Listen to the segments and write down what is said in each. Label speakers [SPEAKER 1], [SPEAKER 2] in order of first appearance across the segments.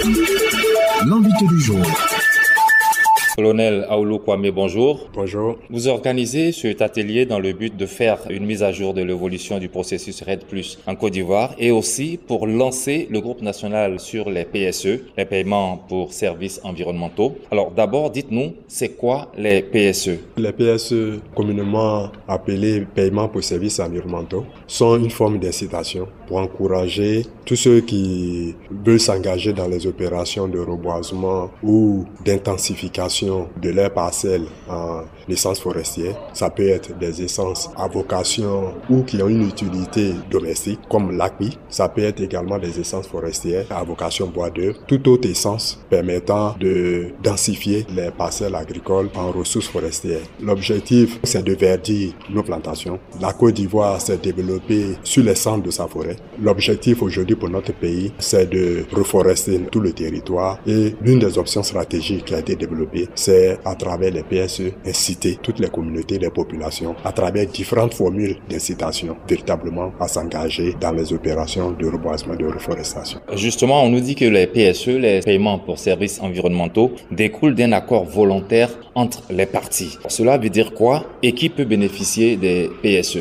[SPEAKER 1] L'invité du jour.
[SPEAKER 2] Colonel Aoulou Kwame, bonjour.
[SPEAKER 3] Bonjour.
[SPEAKER 2] Vous organisez cet atelier dans le but de faire une mise à jour de l'évolution du processus RED+ en Côte d'Ivoire et aussi pour lancer le groupe national sur les PSE, les paiements pour services environnementaux. Alors d'abord, dites-nous, c'est quoi les PSE?
[SPEAKER 3] Les PSE, communément appelés paiements pour services environnementaux, sont une forme d'incitation pour encourager tous ceux qui veulent s'engager dans les opérations de reboisement ou d'intensification de leurs parcelles en essence forestière. Ça peut être des essences à vocation ou qui ont une utilité domestique, comme l'ACMI. Ça peut être également des essences forestières à vocation bois d'œuvre. Toute autre essence permettant de densifier les parcelles agricoles en ressources forestières. L'objectif, c'est de verdir nos plantations. La Côte d'Ivoire s'est développée sur les centres de sa forêt. L'objectif aujourd'hui pour notre pays, c'est de reforester tout le territoire. Et l'une des options stratégiques qui a été développée, c'est à travers les PSE, inciter toutes les communautés, les populations, à travers différentes formules d'incitation, véritablement à s'engager dans les opérations de reboisement, de reforestation.
[SPEAKER 2] Justement, on nous dit que les PSE, les paiements pour services environnementaux, découlent d'un accord volontaire entre les parties. Cela veut dire quoi et qui peut bénéficier des PSE?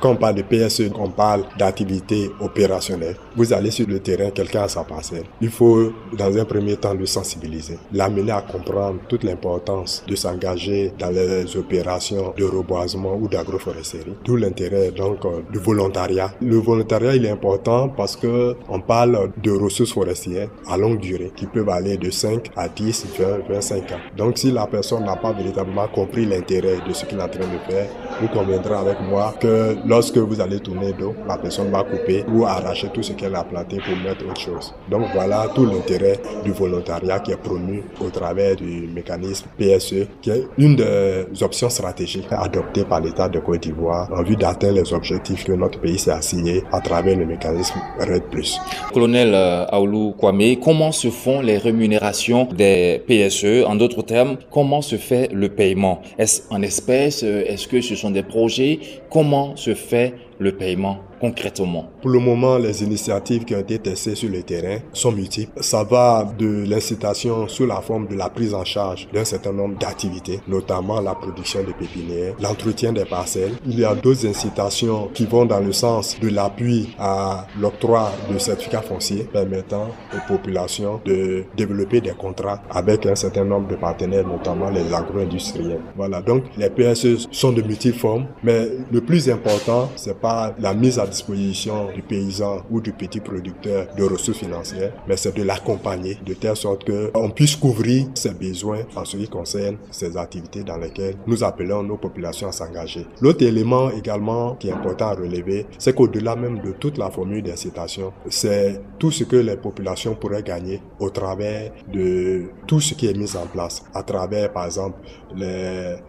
[SPEAKER 3] Quand on parle de PSE, on parle d'activité opérationnelle. Vous allez sur le terrain, quelqu'un a sa parcelle. Il faut, dans un premier temps, le sensibiliser, l'amener à comprendre toute l'importance de s'engager dans les opérations de reboisement ou d'agroforesterie. D'où l'intérêt donc du volontariat. Le volontariat, il est important parce que on parle de ressources forestières à longue durée qui peuvent aller de 5 à 10, 20, 25 ans. Donc si la personne n'a pas véritablement compris l'intérêt de ce qu'il est en train de faire, vous conviendrez avec moi que lorsque vous allez tourner d'eau, la personne va couper ou arracher tout ce qu'elle a planté pour mettre autre chose. Donc voilà tout l'intérêt du volontariat qui est promu au travers du mécanisme PSE, qui est une des options stratégiques adoptées par l'État de Côte d'Ivoire en vue d'atteindre les objectifs que notre pays s'est assigné à travers le mécanisme RED+.
[SPEAKER 2] Colonel Aoulou Kwame, comment se font les rémunérations des PSE? En d'autres termes, comment se fait le paiement? Est-ce en espèces? Est-ce que ce sont des projets? Comment se fait le paiement concrètement?
[SPEAKER 3] Pour le moment, les initiatives qui ont été testées sur le terrain sont multiples. Ça va de l'incitation sous la forme de la prise en charge d'un certain nombre d'activités, notamment la production de pépinières, l'entretien des parcelles. Il y a d'autres incitations qui vont dans le sens de l'appui à l'octroi de certificats fonciers permettant aux populations de développer des contrats avec un certain nombre de partenaires, notamment les agro-industriels. Voilà, donc les PSE sont de multiples formes, mais le plus important, c'est pas la mise à disposition du paysan ou du petit producteur de ressources financières, mais c'est de l'accompagner de telle sorte qu'on puisse couvrir ses besoins en ce qui concerne ces activités dans lesquelles nous appelons nos populations à s'engager. L'autre élément également qui est important à relever, c'est qu'au-delà même de toute la formule d'incitation, c'est tout ce que les populations pourraient gagner au travers de tout ce qui est mis en place, à travers par exemple,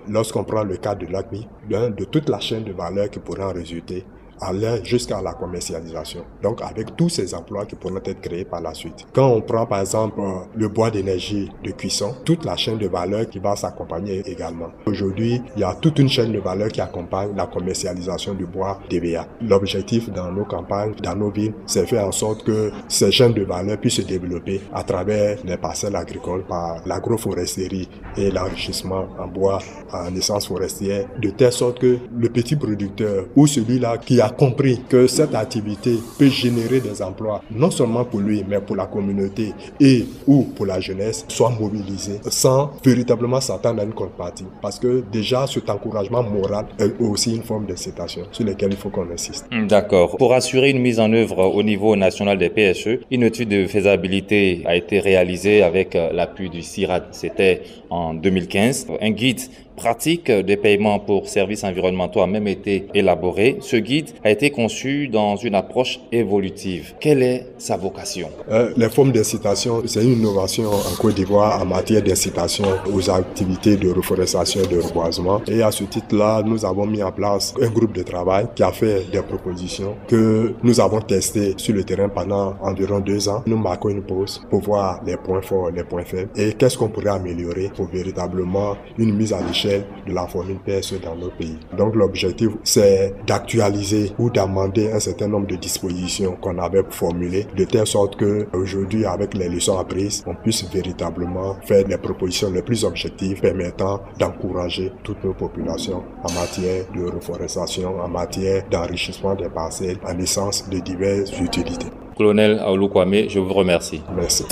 [SPEAKER 3] lorsqu'on prend le cas de l'ACMI, de toute la chaîne de valeur qui pourrait en résulter, aller jusqu'à la commercialisation. Donc, avec tous ces emplois qui pourront être créés par la suite. Quand on prend, par exemple, le bois d'énergie de cuisson, toute la chaîne de valeur qui va s'accompagner également. Aujourd'hui, il y a toute une chaîne de valeur qui accompagne la commercialisation du bois TVA. L'objectif dans nos campagnes, dans nos villes, c'est faire en sorte que ces chaînes de valeur puissent se développer à travers les parcelles agricoles par l'agroforesterie et l'enrichissement en bois, en essence forestière, de telle sorte que le petit producteur ou celui-là qui a compris que cette activité peut générer des emplois, non seulement pour lui, mais pour la communauté et ou pour la jeunesse, soit mobilisé sans véritablement s'attendre à une contrepartie. Parce que déjà, cet encouragement moral est aussi une forme d'incitation sur laquelle il faut qu'on insiste.
[SPEAKER 2] D'accord. Pour assurer une mise en œuvre au niveau national des PSE, une étude de faisabilité a été réalisée avec l'appui du CIRAD. C'était en 2015. Un guide pratique des paiements pour services environnementaux a même été élaboré. Ce guide a été conçu dans une approche évolutive. Quelle est sa vocation?
[SPEAKER 3] Les formes d'incitation, c'est une innovation en Côte d'Ivoire en matière d'incitation aux activités de reforestation et de reboisement. Et à ce titre-là, nous avons mis en place un groupe de travail qui a fait des propositions que nous avons testées sur le terrain pendant environ 2 ans. Nous marquons une pause pour voir les points forts, les points faibles et qu'est-ce qu'on pourrait améliorer pour véritablement une mise à l'échelle l'échelle de la formule PSE dans nos pays. Donc l'objectif, c'est d'actualiser ou d'amender un certain nombre de dispositions qu'on avait formulées, de telle sorte que aujourd'hui, avec les leçons apprises, on puisse véritablement faire les propositions les plus objectives permettant d'encourager toutes nos populations en matière de reforestation, en matière d'enrichissement des parcelles, en essence de diverses utilités.
[SPEAKER 2] Colonel Aoulou Kwame, je vous remercie.
[SPEAKER 3] Merci.